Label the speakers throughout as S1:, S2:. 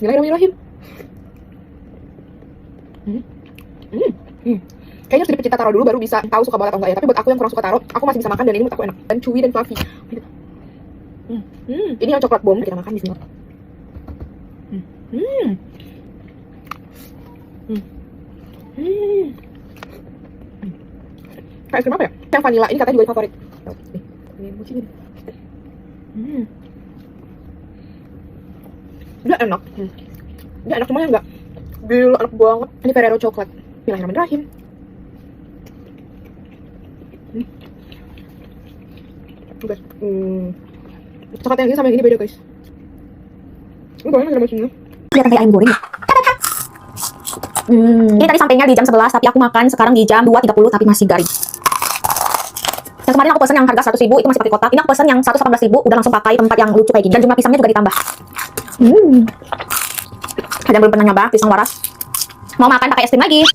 S1: Bismillahirrahmanirrahim. Kayaknya sedikit pecinta taro dulu baru bisa tahu suka banget atau enggak ya. Tapi buat aku yang kurang suka taro, aku masih bisa makan dan ini menurut aku enak dan chewy dan fluffy. Ini yang coklat bomb kita makan di sini. Kayak es krim apa ya? Yang vanilla ini katanya juga yang favorit. Ini mochinya. Dia enak. Dia enak cuman enggak. Gila enak banget. Ini Ferrero coklat. Bismillahirrahmanirrahim. Guys, coklat yang ini sama yang ini beda guys. Ini boleh nggak ada mochinya?
S2: Kelihatan kayak ayam goreng ya. Ini tadi sampainya di jam 11, tapi aku makan sekarang di jam 2.30 tapi masih garing. Yang kemarin aku pesen yang harga 100.000 itu masih pakai kotak. Ini aku pesen yang 118.000 udah langsung pakai tempat yang lucu kayak gini. Dan jumlah pisangnya juga ditambah. Ada yang belum pernah nyoba pisang waras? Mau makan pakai es krim lagi?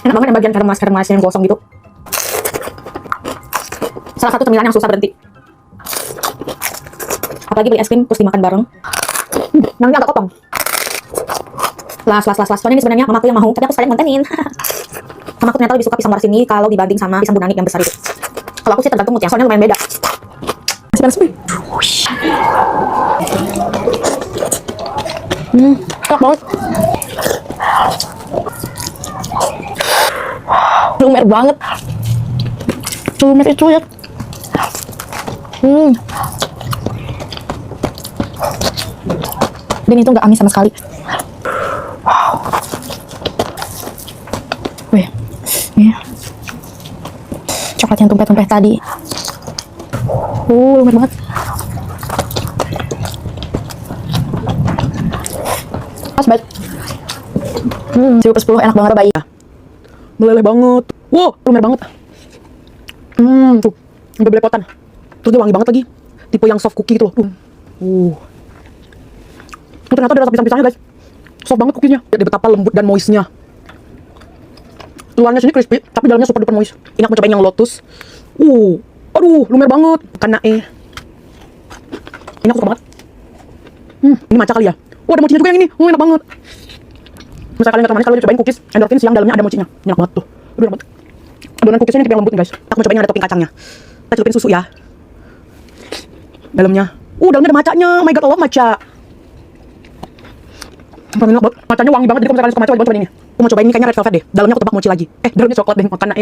S2: Enak banget yang bagian keremas yang gosong gitu. Salah satu cemilan yang susah berhenti. Apalagi beli es krim terus dimakan bareng. Yang ini agak kopong. Soalnya ini sebenarnya mamaku yang mau, tapi aku sekalian kontenin. Mamaku ternyata lebih suka pisang waras ini kalau dibanding sama pisang bunani yang besar itu. Kalau aku sih tergantung moodnya, soalnya lumayan beda. Masih panas nih. Enak banget. Lumer banget. Lumer itu ya. Dan itu nggak amis sama sekali. Wih, ini coklat yang tumpeh-tumpeh tadi. Lumer banget. Pas banget. 10/10 enak banget bayi.
S1: Meleleh banget. Wow, lumer banget. Tuh, udah belepotan. Terus dia wangi banget lagi. Tipe yang soft cookie gitu loh. Ternyata ada rasa pisang-pisangnya guys. Soft banget cookiesnya. Jadi betapa lembut dan moistnya. Luarnya sini crispy, tapi dalamnya super duper moist. Ini aku cobain yang lotus. Aduh, lumer banget. Karena ini aku suka banget. Ini matcha kali ya. Ada mochinya juga yang ini. Enak banget. Misalnya kalian nggak manis, kalau cobain cookies endorphins yang dalamnya ada mochinya. Enak banget tuh. Aduh, enak banget. Adonan cookiesnya ini tipe yang lembut nih guys. Aku mau cobain yang ada topping kacangnya. Kita celupin susu ya. Dalamnya. Dalamnya ada matchanya. Oh my god, I love matcha. Enak banget. Matchanya wangi banget. Jadi kalau misalkan suka matcha, cobain ini. Aku mau cobain ini kayaknya red velvet deh. Dalamnya aku tebak mochi lagi. Dalamnya coklat deh. Makanya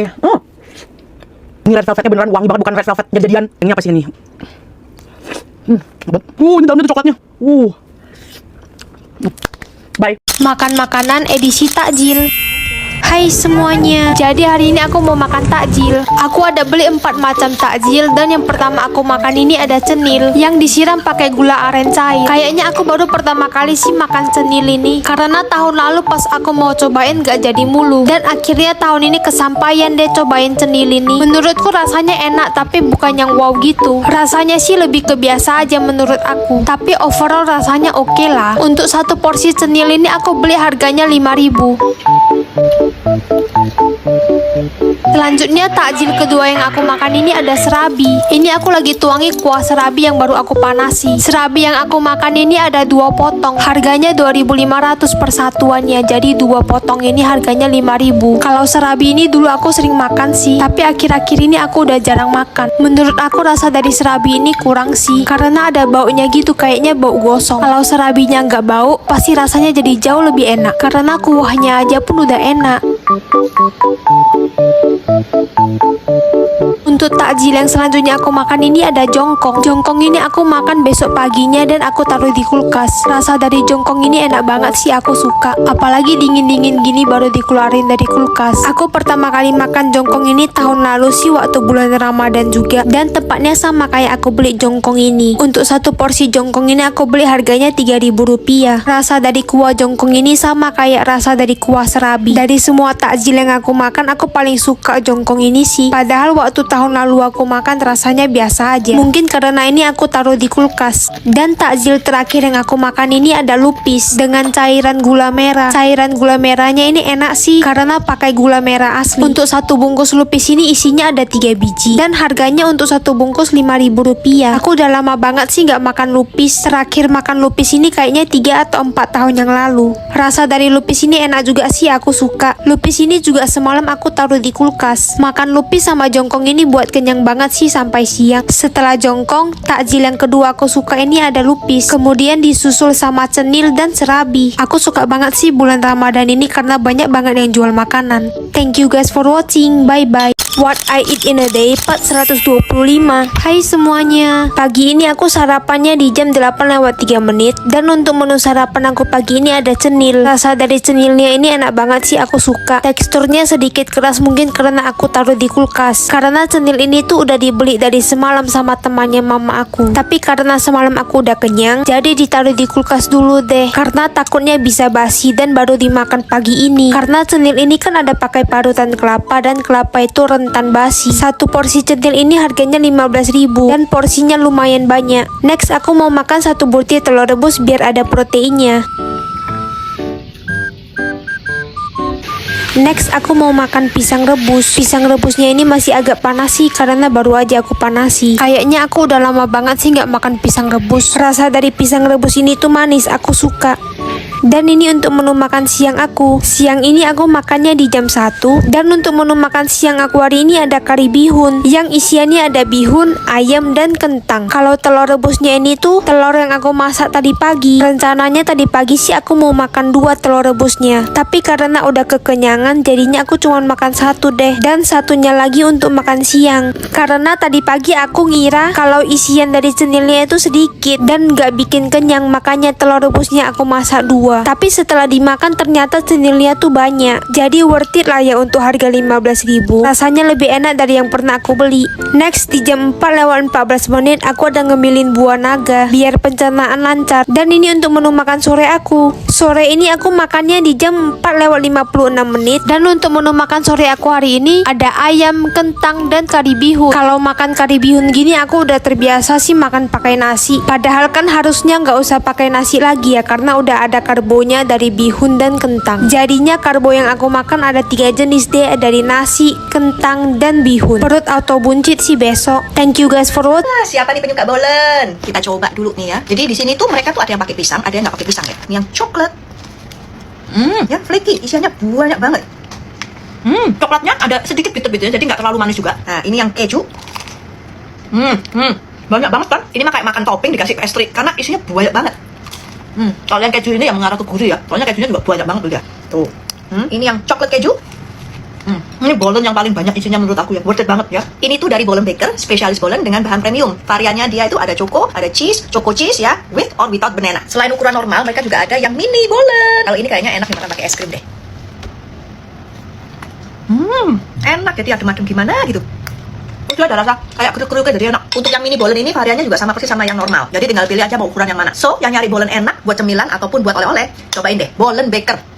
S1: ini red velvetnya beneran wangi banget, bukan red velvet jadi-jadian. Ini apa sih ini? Ini dalamnya tuh coklatnya. Bye.
S3: Makan makanan edisi takjil. Hai semuanya, jadi hari ini aku mau makan takjil. Aku ada beli 4 macam takjil. Dan yang pertama aku makan ini ada cenil yang disiram pakai gula aren cair. Kayaknya aku baru pertama kali sih makan cenil ini, karena tahun lalu pas aku mau cobain gak jadi mulu. Dan akhirnya tahun ini kesampaian deh cobain cenil ini. Menurutku rasanya enak, tapi bukan yang wow gitu. Rasanya sih lebih kebiasa aja menurut aku, tapi overall rasanya oke lah. Untuk satu porsi cenil ini aku beli harganya 5.000. Selanjutnya takjil kedua yang aku makan ini ada serabi. Ini aku lagi tuangi kuah serabi yang baru aku panasi. Serabi yang aku makan ini ada 2 potong. Harganya 2.500 per satuannya. Jadi 2 potong ini harganya 5.000. Kalau serabi ini dulu aku sering makan sih, tapi akhir-akhir ini aku udah jarang makan. Menurut aku rasa dari serabi ini kurang sih, karena ada baunya gitu, kayaknya bau gosong. Kalau serabinya nggak bau, pasti rasanya jadi jauh lebih enak, karena kuahnya aja pun udah enak. Untuk takjil yang selanjutnya aku makan ini ada jongkong. Jongkong ini aku makan besok paginya dan aku taruh di kulkas. Rasa dari jongkong ini enak banget sih, aku suka. Apalagi dingin-dingin gini baru dikeluarin dari kulkas. Aku pertama kali makan jongkong ini tahun lalu sih, waktu bulan Ramadan juga. Dan tempatnya sama kayak aku beli jongkong ini. Untuk satu porsi jongkong ini aku beli harganya 3.000 rupiah. Rasa dari kuah jongkong ini sama kayak rasa dari kuah serabi. Dari semua takjil yang aku makan, aku paling suka jongkong ini sih. Padahal waktu tahun tahun lalu aku makan rasanya biasa aja. Mungkin karena ini aku taruh di kulkas. Dan takjil terakhir yang aku makan ini ada lupis dengan cairan gula merah. Cairan gula merahnya ini enak sih karena pakai gula merah asli. Untuk satu bungkus lupis ini isinya ada 3 biji dan harganya untuk satu bungkus Rp5.000. Aku udah lama banget sih nggak makan lupis. Terakhir makan lupis ini kayaknya 3 atau 4 tahun yang lalu. Rasa dari lupis ini enak juga sih, aku suka. Lupis ini juga semalam aku taruh di kulkas. Makan lupis sama jongkong ini buat kenyang banget sih sampai siang. Setelah jongkong, takjil yang kedua aku suka ini ada lupis. Kemudian disusul sama cenil dan serabi. Aku suka banget sih bulan Ramadan ini karena banyak banget yang jual makanan. Thank you guys for watching. Bye bye. What I eat in a day part 125. Hai semuanya. Pagi ini aku sarapannya di jam 8:03 dan untuk menu sarapan aku pagi ini ada cenil. Rasa dari cenilnya ini enak banget sih, aku suka. Teksturnya sedikit keras mungkin karena aku taruh di kulkas. Karena cenil ini tuh udah dibeli dari semalam sama temannya mama aku. Tapi karena semalam aku udah kenyang, jadi ditaruh di kulkas dulu deh. Karena takutnya bisa basi dan baru dimakan pagi ini. Karena cenil ini kan ada pakai parutan kelapa dan kelapa itu rentan basi. Satu porsi cenil ini harganya 15.000 dan porsinya lumayan banyak. Next aku mau makan satu butir telur rebus biar ada proteinnya. Next aku mau makan pisang rebus. Pisang rebusnya ini masih agak panas sih karena baru aja aku panasi. Kayaknya aku udah lama banget sih nggak makan pisang rebus. Rasa dari pisang rebus ini tuh manis, aku suka. Dan ini untuk menu makan siang aku. Siang ini aku makannya di jam 1. Dan untuk menu makan siang aku hari ini ada kari bihun, yang isiannya ada bihun, ayam, dan kentang. Kalau telur rebusnya ini tuh telur yang aku masak tadi pagi. Rencananya tadi pagi sih aku mau makan 2 telur rebusnya, tapi karena udah kekenyangan jadinya aku cuma makan 1 deh. Dan satunya lagi untuk makan siang. Karena tadi pagi aku ngira kalau isian dari cenilnya itu sedikit dan gak bikin kenyang, makanya telur rebusnya aku masak 2. Tapi setelah dimakan ternyata cenilnya tuh banyak. Jadi worth it lah ya untuk harga 15.000. Rasanya lebih enak dari yang pernah aku beli. Next di jam 4:14 aku ada ngemilin buah naga biar pencernaan lancar. Dan ini untuk menu makan sore aku. Sore ini aku makannya di jam 4:56. Dan untuk menu makan sore aku hari ini ada ayam, kentang, dan kari bihun. Kalau makan kari bihun gini aku udah terbiasa sih makan pakai nasi. Padahal kan harusnya nggak usah pakai nasi lagi ya karena udah ada karbonya dari bihun dan kentang. Jadinya karbo yang aku makan ada 3 jenis deh, dari nasi, kentang, dan bihun. Perut auto buncit sih besok. Thank you guys for watching.
S4: Nah, siapa nih penyuka bolen? Kita coba dulu nih ya. Jadi di sini tuh mereka tuh ada yang pakai pisang, ada yang nggak pakai pisang ya. Ini yang coklat. Yang flaky, isiannya banyak banget. Coklatnya ada sedikit bitter-bitter, jadi nggak terlalu manis juga. Nah, ini yang keju. Banyak banget kan? Ini mah kayak makan topping dikasih pastry karena isinya banyak banget. Kalau yang keju ini yang mengarah ke gurih ya. Soalnya kejunya juga banyak banget tuh ya. Tuh. Ini yang coklat keju. Ini bolen yang paling banyak isinya menurut aku ya. Worth it banget ya. Ini tuh dari Bolen Baker, spesialis bolen dengan bahan premium. Variannya dia itu ada choco, ada cheese, choco cheese ya, with or without banana. Selain ukuran normal, mereka juga ada yang mini bolen. Kalau ini kayaknya enak dimakan pakai es krim deh. Enak jadi adem-adem gimana gitu. Itu ada rasa kayak keruk-keruknya jadi enak. Untuk yang mini bolen ini variannya juga sama persis sama yang normal. Jadi tinggal pilih aja mau ukuran yang mana. So, yang nyari bolen enak buat cemilan ataupun buat oleh-oleh, cobain deh Bolen Baker.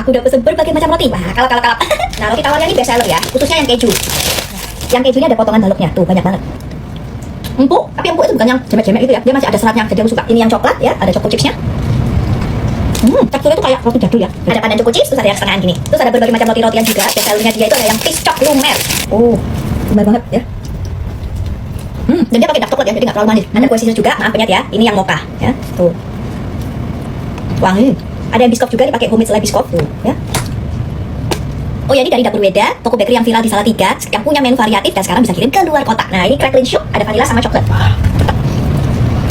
S2: Aku udah pesen berbagai macam roti. Wah, kalap. Nah, roti tawarnya ini best seller ya, khususnya yang keju. Yang kejunya ada potongan baloknya, tuh banyak banget. Empuk, tapi empuk itu bukan yang jemek-jemek itu ya. Dia masih ada seratnya, jadi aku suka. Ini yang coklat ya, ada choco chipsnya. Teksturnya tuh kayak roti jadul ya. Ada pandan choco chips, terus ada yang setengahan gini. Terus ada berbagai macam roti-rotian juga. Best sellernya dia itu ada yang piscok lumer. Oh, lumer banget ya. Dan dia pakai dark coklat ya, jadi nggak terlalu manis. Ada kue sisir juga, maaf penyet ya. Ini yang mocha ya, tuh. Wangi. Ada yang biskop juga dipakai homemade selai biskop tuh ya. Oh ya, ini dari Dapur Weda, toko bakery yang viral di Salatiga, yang punya menu variatif dan sekarang bisa kirim ke luar kota. Nah, ini crackling shook, ada vanilla sama coklat.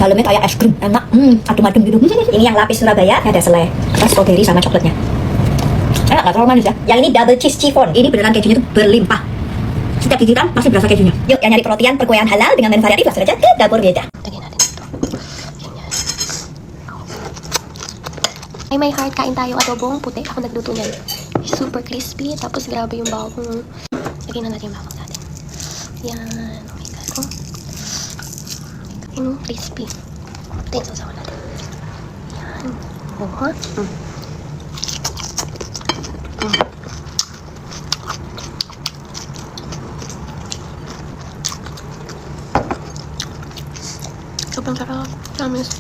S2: Dalamnya kayak es krim, enak. Adem-adem gitu. Ini yang lapis Surabaya, ada selai, ada strawberry sama coklatnya. Enak, nggak terlalu manis ya. Yang ini double cheese chiffon. Ini beneran kejunya tuh berlimpah. Setiap gigitan pasti berasa kejunya. Yuk, yang nyari protein perkuliahan halal dengan menu variatif langsung aja ke dapur beda.
S3: Lagyan natin ito. Ganyan. Ay, may heart, kain tayo adobong puti. Ako nagluto niyan. Super crispy, tapos grabe yung bawang. Lagyan na natin yung bawang natin. Yan. Oh my God. Oh. Crispy. Ito yung sausawan natin. Yan. Oh, ha? Sobrang sarap. Promise.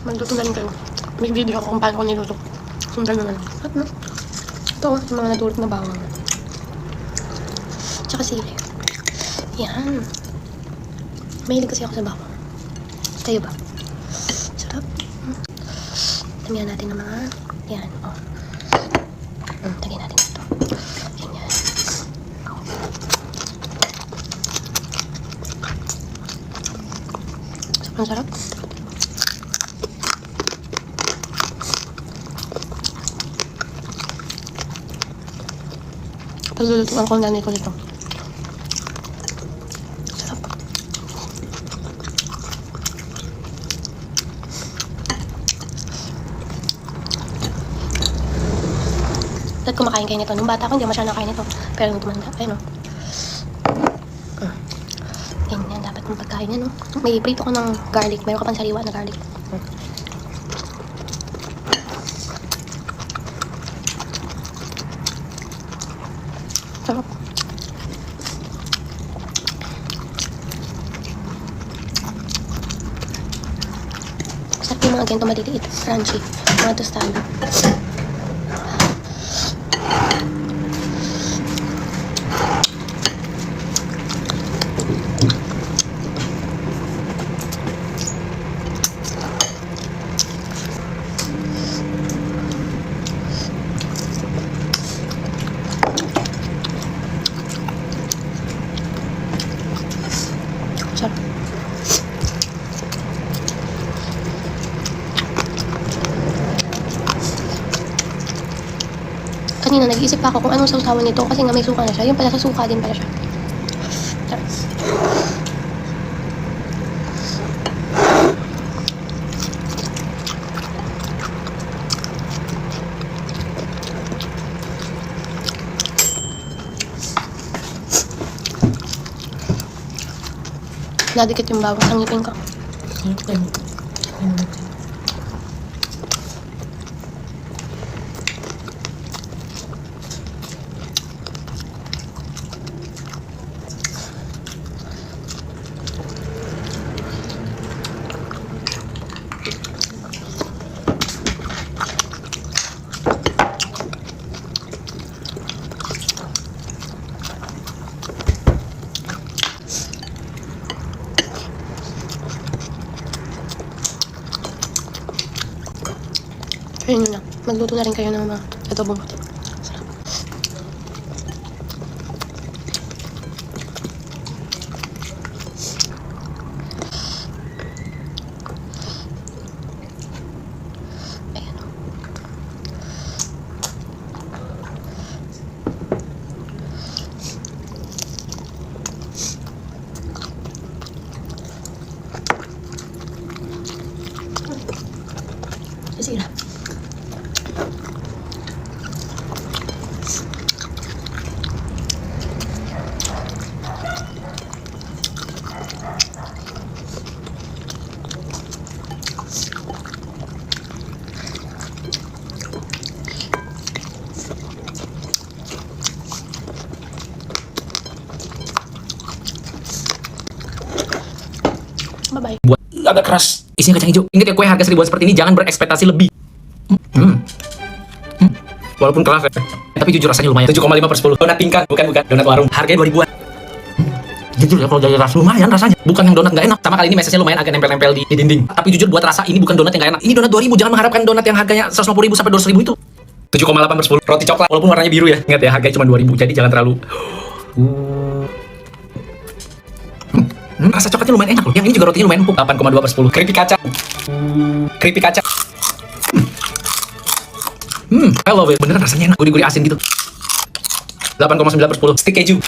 S3: Magluto na rin kayo. May video ako kung paano ko niluto. Sundan naman. At no? Ito, yung mga natulog na bawang. Tsaka sili. Yan. Mahilig kasi ako sa bawang. Kayo ba? Sarap. Tamihan natin ng mga... Yan. Oh. Tagyan natin ito. Ganyan. Sobrang sarap. Paglulutuan ko ang nanay ko nito. Sarap. Dahil kumakain kayo nito. Nung bata ko, hindi masyadong nakain nito. Pero nung tumanda, ayun o. Ganyan, dapat mong pagkain yan, no? May prito ko ng garlic. Meron ka pang sariwa na garlic. Sarap. Sarap yung mga ganito maliliit. Crunchy. Mga tostado. Sarap. Kanina nag-iisip pa ako kung anong sausawan nito kasi nga may suka na siya. Yung pala sa suka din pala siya. Sarap. Nadikit yung bawang sa ngipin ko. Ayun yun na. Magluto na rin kayo ng mga adobong puti. Sarap. Ayan o. Sisira. Bye-bye.
S5: Buat agak keras, isinya kacang hijau. Ingat ya, kue harga 1000-an seperti ini jangan berekspektasi lebih. Walaupun keras ya, tapi jujur rasanya lumayan. 7,5/10. Donat tingkat, bukan donat warung. Harganya 2000-an. Jujur ya, kalau dari rasa lumayan rasanya. Bukan yang donat nggak enak. Sama kali ini mesesnya lumayan agak nempel-nempel di dinding. Tapi jujur buat rasa ini bukan donat yang nggak enak. Ini donat 2000, jangan mengharapkan donat yang harganya 150.000 sampai 200.000 itu. 7,8/10. Roti coklat, walaupun warnanya biru ya. Ingat ya, harganya cuma 2000, jadi jangan terlalu Rasa coklatnya lumayan enak loh. Yang ini juga rotinya lumayan empuk. 8,2 per 10. Keripik kaca. Keripik kaca. I love it. Beneran rasanya enak. Gurih-gurih asin gitu. 8,9 per 10. Stick keju.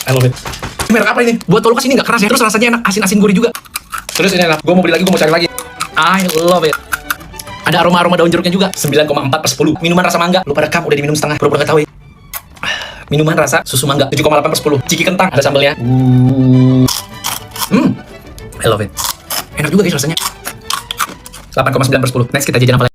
S5: I love it. Ini merek apa ini? Buat tolo ini nggak keras ya. Terus rasanya enak. Asin-asin gurih juga. Terus ini enak. Gue mau beli lagi. Gue mau cari lagi. I love it. Ada aroma-aroma daun jeruknya juga. 9,4 per 10. Minuman rasa mangga. Lu pada rekam udah diminum setengah. Pura-pura nggak tahu ya. Minuman rasa susu mangga 7,8 per 10. Ciki kentang, ada sambelnya. I love it. Enak juga guys rasanya. 8,9 per 10. Next kita jajan apa lagi?